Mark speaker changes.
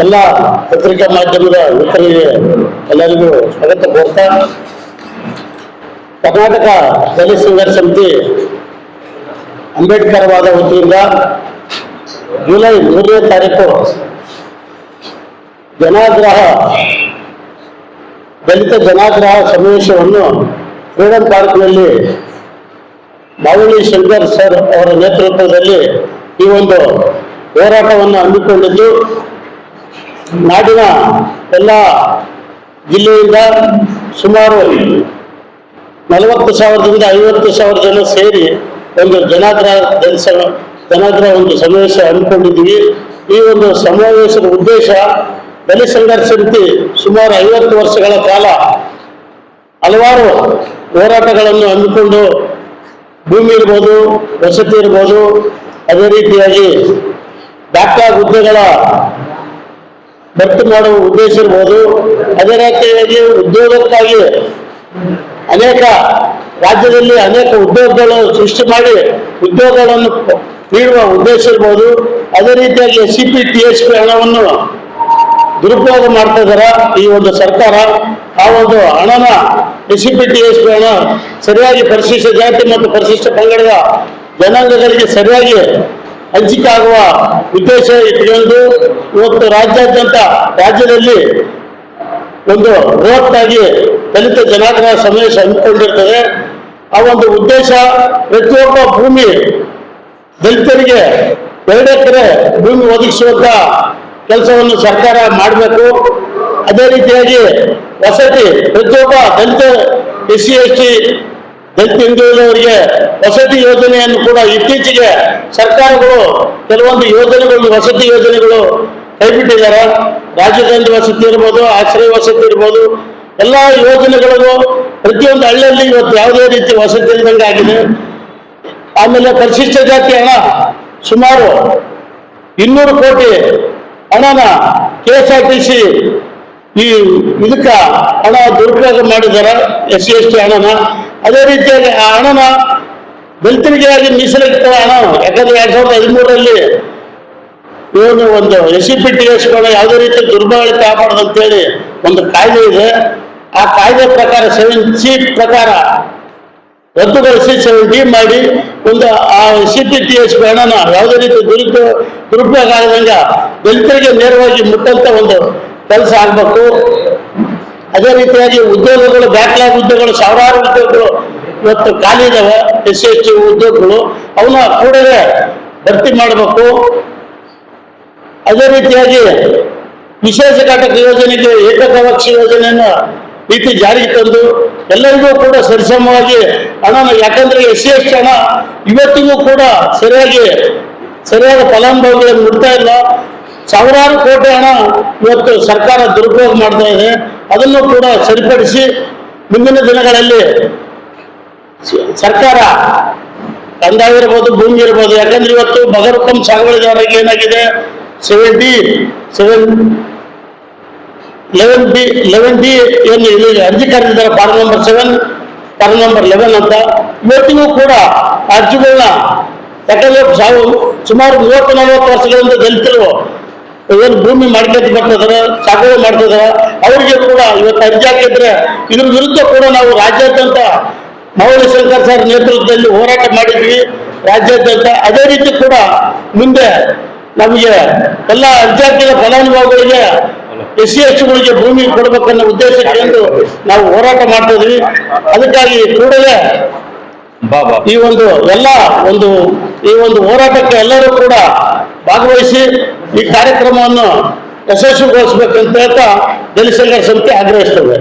Speaker 1: ಎಲ್ಲ ಪತ್ರಿಕಾ ಮಾಧ್ಯಮದ ಮಿತ್ರರಿಗೆ ಎಲ್ಲರಿಗೂ ಸ್ವಾಗತ ಕೋರ್ತಾ, ಕರ್ನಾಟಕ ದಲಿತ ಸಂಘರ್ಷ ಸಮಿತಿ ಅಂಬೇಡ್ಕರ್ ವಾದ ವತಿಯಿಂದ ಜುಲೈ 3ನೇ ತಾರೀಕು ದಲಿತ ಜನಾಗ್ರಹ ಸಮಾವೇಶವನ್ನು ಫ್ರೀಡಂ ಪಾರ್ಕ್ನಲ್ಲಿ ಮಾವಳಿ ಶಂಕರ್ ಸರ್ ಅವರ ನೇತೃತ್ವದಲ್ಲಿ ಈ ಒಂದು ಹೋರಾಟವನ್ನು ಹಮ್ಮಿಕೊಂಡಿದ್ದು, ನಾಡಿನ ಎಲ್ಲ ಜಿಲ್ಲೆಯಿಂದ ಸುಮಾರು 40,000ದಿಂದ 50,000 ಜನ ಸೇರಿ ಒಂದು ಜನಾಗ್ರಹ ಒಂದು ಸಮಾವೇಶ ಹಮ್ಮಿಕೊಂಡಿದ್ದೀವಿ. ಈ ಒಂದು ಸಮಾವೇಶದ ಉದ್ದೇಶ, ದಲಿತ ಸಂಘರ್ಷ ಸಮಿತಿ ಸುಮಾರು 50 ವರ್ಷಗಳ ಕಾಲ ಹಲವಾರು ಹೋರಾಟಗಳನ್ನು ಹಮ್ಮಿಕೊಂಡು, ಭೂಮಿ ಇರ್ಬೋದು, ವಸತಿ ಇರ್ಬೋದು, ಅದೇ ರೀತಿಯಾಗಿ ಬ್ಯಾಕ್ಲಾಗ್ ಹುದ್ದೆಗಳ ಭರ್ತಿ ಮಾಡುವ ಉದ್ದೇಶ ಇರ್ಬೋದು, ಅದೇ ರೀತಿಯಾಗಿ ಉದ್ಯೋಗಕ್ಕಾಗಿ ರಾಜ್ಯದಲ್ಲಿ ಅನೇಕ ಉದ್ಯೋಗಗಳು ಸೃಷ್ಟಿ ಮಾಡಿ ಉದ್ಯೋಗಗಳನ್ನು ನೀಡುವ ಉದ್ದೇಶ ಇರ್ಬೋದು. ಅದೇ ರೀತಿಯಾಗಿ SCP TSP ಹಣವನ್ನು ದುರುಪಯೋಗ ಮಾಡ್ತಾ ಇದ್ದಾರೆ ಈ ಒಂದು ಸರ್ಕಾರ. ಆ ಒಂದು ಹಣನ SCP TSP ಹಣ ಸರಿಯಾಗಿ ಪರಿಶಿಷ್ಟ ಜಾತಿ ಮತ್ತು ಪರಿಶಿಷ್ಟ ಪಂಗಡದ ಜನಾಂಗಗಳಿಗೆ ಸರಿಯಾಗಿ ಹಂಚಿಕೆ ಆಗುವ ಉದ್ದೇಶ ಇಟ್ಕೊಂಡು ಇವತ್ತು ರಾಜ್ಯದಲ್ಲಿ ಒಂದು ಬೃಹತ್ತಾಗಿ ದಲಿತ ಜನಾಗ್ರಹ ಸಮಾವೇಶ ಹಮ್ಮಿಕೊಂಡಿರ್ತದೆ. ಆ ಒಂದು ಉದ್ದೇಶ, ಪ್ರತಿಯೊಬ್ಬ ಭೂಮಿ ದಲಿತರಿಗೆ 2 ಎಕರೆ ಭೂಮಿ ಒದಗಿಸುವಂತ ಕೆಲಸವನ್ನು ಸರ್ಕಾರ ಮಾಡಬೇಕು. ಅದೇ ರೀತಿಯಾಗಿ ವಸತಿ, ಪ್ರತಿಯೊಬ್ಬ ದಲಿತ SC ST ದಲಿತ ಹಿಂದುಳಿದವರಿಗೆ ವಸತಿ ಯೋಜನೆಯನ್ನು ಕೂಡ ಇತ್ತೀಚೆಗೆ ಸರ್ಕಾರಗಳು ಕೆಲವೊಂದು ಯೋಜನೆಗಳು, ವಸತಿ ಯೋಜನೆಗಳು ಕೈಬಿಟ್ಟಿದ್ದಾರೆ. ರಾಜಧಾನಿ ವಸತಿ ಇರ್ಬೋದು, ಆಶ್ರಯ ವಸತಿ ಇರ್ಬೋದು, ಎಲ್ಲ ಯೋಜನೆಗಳಿಗೂ ಪ್ರತಿಯೊಂದು ಹಳ್ಳಿಯಲ್ಲಿ ಇವತ್ತು ಯಾವುದೇ ರೀತಿ ವಸತಿ ಇಲ್ಲದಂಗೆ ಆಗಿದೆ. ಆಮೇಲೆ ಪರಿಶಿಷ್ಟ ಜಾತಿ ಹಣ ಸುಮಾರು 200 ಕೋಟಿ ಹಣನ KSRTC ಇದಕ್ಕ ಹಣ ದುರುಪಯೋಗ ಮಾಡಿದ್ದಾರೆ, SC ST ಹಣನ. ಅದೇ ರೀತಿಯಾಗಿ ಆ ಹಣನ ದಲಿತರಿಗೆ ಮೀಸಲಿಟ್ಟ ಹಣ, ಯಾಕಂದ್ರೆ 2013ರಲ್ಲಿ ಇವನು ಒಂದು SCP TSP ಯಾವುದೇ ರೀತಿ ದುರ್ಬಳಕೆ ಆಗಬಾರ್ದಂತೇಳಿ ಒಂದು ಕಾಯ್ದೆ ಇದೆ. ಆ ಕಾಯ್ದೆ ಪ್ರಕಾರ 7C ಪ್ರಕಾರ ರದ್ದುಗೊಳಿಸಿ 7D ಮಾಡಿ ಒಂದು ಆ SCP TSP ಹಣನ ಯಾವುದೇ ರೀತಿ ದುರುಪಯೋಗ ಆಗದಂಗ ದಲಿತರಿಗೆ ನೇರವಾಗಿ ಮುಟ್ಟಂತ ಒಂದು ಕೆಲಸ ಆಗ್ಬೇಕು. ಅದೇ ರೀತಿಯಾಗಿ ಉದ್ಯೋಗಗಳು, ಬ್ಯಾಕ್ಲಾಗ್ ಉದ್ಯೋಗಗಳು, ಸಾವಿರಾರು ಉದ್ಯೋಗಗಳು ಇವತ್ತು ಖಾಲಿ ಇದಾವೆ, SC ST ಉದ್ಯೋಗಗಳು, ಅವನ್ನ ಕೂಡಲೇ ಭರ್ತಿ ಮಾಡಬೇಕು. ಅದೇ ರೀತಿಯಾಗಿ ವಿಶೇಷ ಘಟಕ ಯೋಜನೆಗೆ ಏಕಗವಾಕ್ಷಿ ಯೋಜನೆಯನ್ನು ರೀತಿ ಜಾರಿಗೆ ತಂದು ಎಲ್ಲರಿಗೂ ಕೂಡ ಸರಿಸಮವಾಗಿ ಹಣನ, ಯಾಕಂದ್ರೆ SC ST ಹಣ ಇವತ್ತಿಗೂ ಕೂಡ ಸರಿಯಾದ ಫಲಾನುಭವಿಗಳನ್ನು ಮುಟ್ತಾ ಇಲ್ಲ. ಸಾವಿರಾರು ಕೋಟಿ ಹಣ ಇವತ್ತು ಸರ್ಕಾರ ದುರುಪಯೋಗ ಮಾಡ್ತಾ ಇದೆ. ಅದನ್ನು ಕೂಡ ಸರಿಪಡಿಸಿ ಮುಂದಿನ ದಿನಗಳಲ್ಲಿ ಸರ್ಕಾರ ಕಂದಾಯ ಇರ್ಬೋದು, ಭೂಮಿ ಇರ್ಬೋದು, ಯಾಕಂದ್ರೆ ಇವತ್ತು ಬಗರ್ಕಂ ಸಾಗುವಳಿದಾರರಿಗೆ ಏನಾಗಿದೆ 11D ಏನು ಅರ್ಜಿ ಕರೆದಿದ್ದಾರೆ, ಫಾರ್ಮ್ ನಂಬರ್ 7, ಫಾರ್ಮ್ ನಂಬರ್ 11 ಅಂತ. ಇವತ್ತಿಗೂ ಕೂಡ ಅರ್ಜಿಗಳನ್ನ, ಯಾಕಂದ್ರೆ ಸುಮಾರು 30-40 ವರ್ಷಗಳಿಂದ ದಲಿತರು ಏನು ಭೂಮಿ ಮಾಡ್ಕೊಂಡು ಬರ್ತಿದಾರೆ, ಸಾಗುವಳಿ ಮಾಡ್ತಿದಾರೆ, ಅವರಿಗೆ ಕೂಡ ಇವತ್ತು ಅರ್ಜಿ ಹಾಕಿದ್ರೆ ಇದ್ರ ವಿರುದ್ಧ ಕೂಡ ನಾವು ರಾಜ್ಯಾದ್ಯಂತ ಮಾವಳಿ ಶಂಕರ್ ಸರ್ ನೇತೃತ್ವದಲ್ಲಿ ಹೋರಾಟ ಮಾಡಿದ್ವಿ ರಾಜ್ಯಾದ್ಯಂತ. ಅದೇ ರೀತಿ ಕೂಡ ಮುಂದೆ ನಮಗೆ ಎಲ್ಲ ಅರ್ಜಿ ಹಾಕಿದ ಫಲಾನುಭವಿಗಳಿಗೆ SC STಗಳಿಗೆ ಭೂಮಿ ಕೊಡಬೇಕನ್ನೋ ಉದ್ದೇಶಕ್ಕೆ ನಾವು ಹೋರಾಟ ಮಾಡ್ತಾ ಇದ್ವಿ. ಅದಕ್ಕಾಗಿ ಕೂಡಲೇ ಈ ಒಂದು ಹೋರಾಟಕ್ಕೆ ಎಲ್ಲರೂ ಕೂಡ ಭಾಗವಹಿಸಿ ಈ ಕಾರ್ಯಕ್ರಮವನ್ನು ಯಶಸ್ವಿಗೊಳಿಸಬೇಕಂತ ಹೇಳ್ತಾ ದಲಿತ ಸಂಘರ್ಷ ಸಮಿತಿ ಆಗ್ರಹಿಸ್ತದೆ.